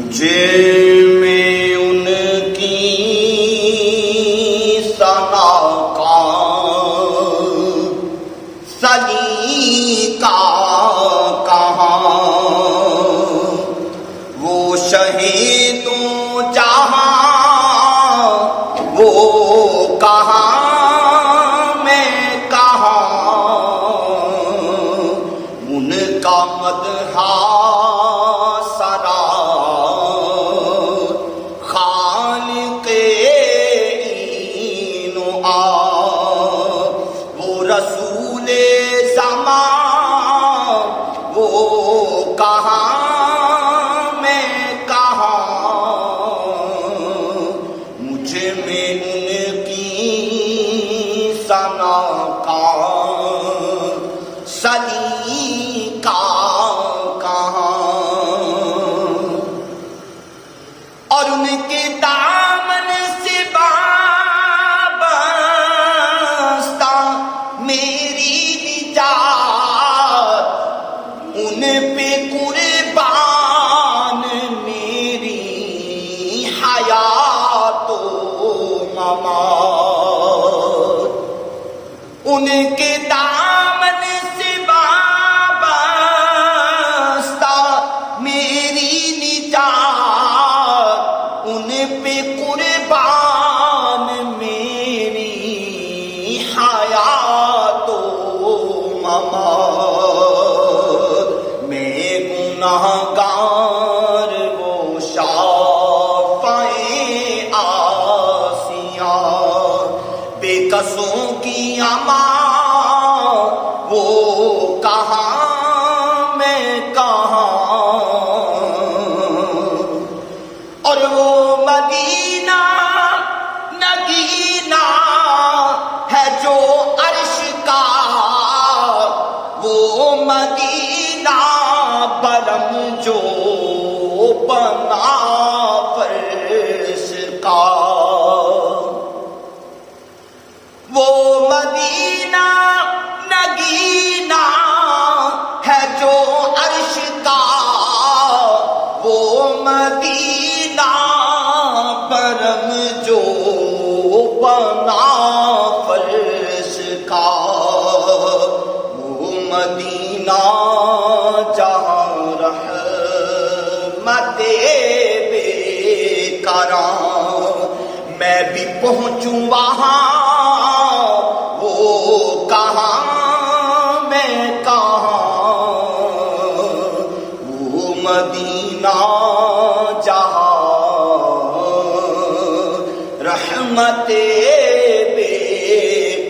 مجھے میں ان کی ثنا کا سلیقہ کہاں، وہ شہیدوں جہاں وہ کہاں میں کہاں، ان کا مدح سرا خالق این و آب، وہ رسول زمان وہ کہاں میں کہاں، مجھے میں ان کی ثنا کا سلیقہ کہاں، اور ان کے دامن سے وابستہ میری نجات، ان پہ قربان میری حیات و ممات، ان کے دامن سے وابستہ میری نجات، ان پہ قربان میری حیات و ممات، میں گنہگار وہ شافع آسیاں، بے کسوں کی امان وہ کہاں میں کہاں، اور وہ مدینہ نگینا ہے جو عرش کا، وہ مدینہ برم جو بنا فرش کا، وہ مدینہ نگینا ہے جو عرش کا، وہ مدینہ برم جو بنا فرش کا، وہ مدینہ جہاں رحمت بے کراں، میں بھی پہنچوں وہاں وہ کہاں میں کہاں، وہ مدینہ جہاں رحمت بے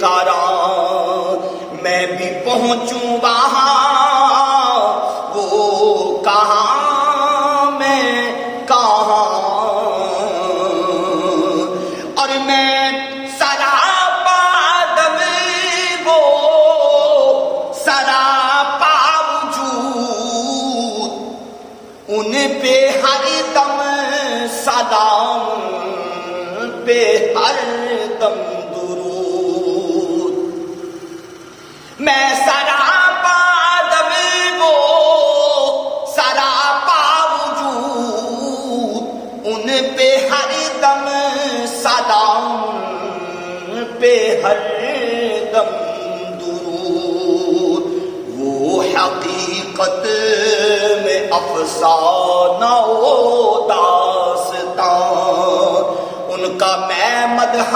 کراں، میں بھی پہنچوں وہاں وہ کہاں میں کہاں، اور میں سراپا دم وہ سراپا وجود، ان پہ ہر دم سلام، ان پہ ہر دم درود، میں سراپا دم وہ سراپا وجود، ان پہ ہر دم سلام، ان پہ ہر دم درود، وہ حقیقت میں افسانہ و داستان، ان کا میں مدح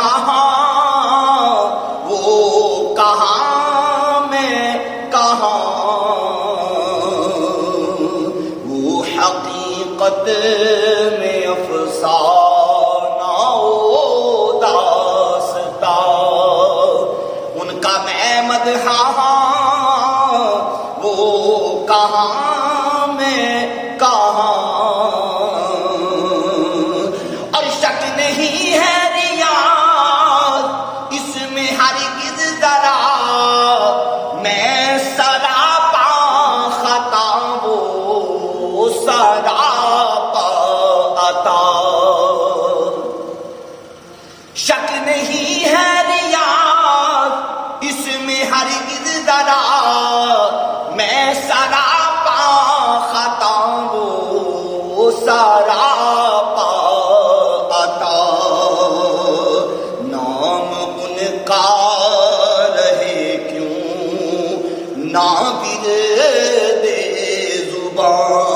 وہ کہاں میں کہاں، وہ حقیقت میں افسانہ و داستان، ان کا میں مدح وہ کہاں میں کہاں، اور شک نہیں ہے ریاض اس میں ہرگز ذرا، میں سراپا خطا وہ سراپا عطا، دے زبان